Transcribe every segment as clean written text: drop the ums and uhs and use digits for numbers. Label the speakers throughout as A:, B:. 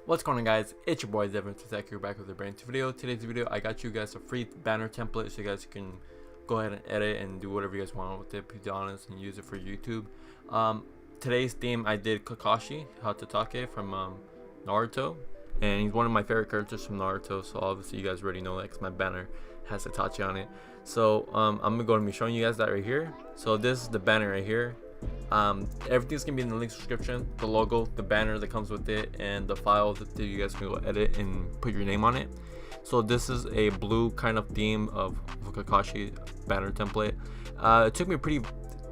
A: What's going on, guys? It's your boy Deteki. We're back with a brand new video. Today's video, I got you guys a free banner template so you guys can go ahead and edit and do whatever you guys want with it, be honest, and use it for YouTube. Today's theme, I did Kakashi, Hatake from Naruto, and he's one of my favorite characters from Naruto, so obviously you guys already know that because my banner has Hatake on it. So I'm going to be showing you guys that right here. So this is the banner right here. Everything's gonna be in the link description, the logo, the banner that comes with it, and the file that you guys can go edit and put your name on it. So this is a blue kind of theme of Kakashi banner template.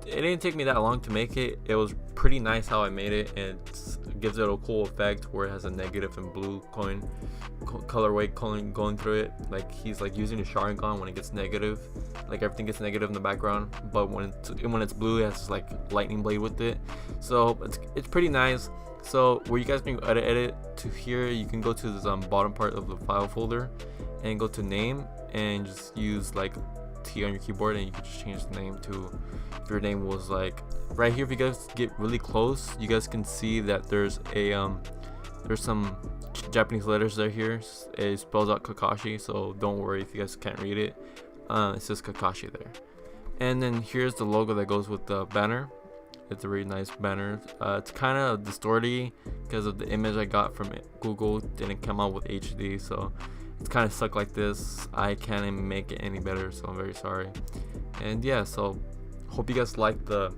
A: It didn't take me that long to make it. It was pretty nice how I made it, and it gives it a cool effect where it has a negative and blue colorway going through it, like he's like using a Sharingan when it gets negative, like everything gets negative in the background, but when it's blue it has like lightning blade with it. So it's pretty nice. So where you guys can edit to here, you can go to this bottom part of the file folder and go to name and just use like T on your keyboard, and you can just change the name to, if your name was like right here. If you guys get really close, you guys can see that there's some Japanese letters right here. It spells out Kakashi, so don't worry if you guys can't read it. It says Kakashi there. And then here's the logo that goes with the banner. It's a really nice banner. It's kind of distorted because of the image I got from it. Google didn't come out with HD, so it's kind of stuck like this. I can't even make it any better, so I'm very sorry. And yeah, so hope you guys like the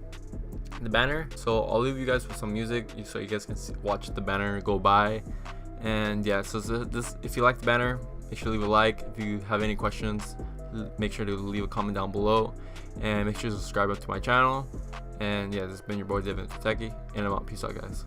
A: banner. So I'll leave you guys with some music so you guys can watch the banner go by. And yeah, so this, if you like the banner, make sure to leave a like. If you have any questions, make sure to leave a comment down below, and make sure to subscribe up to my channel. And yeah, this has been your boy Deteki, and I'm out. Peace out, guys.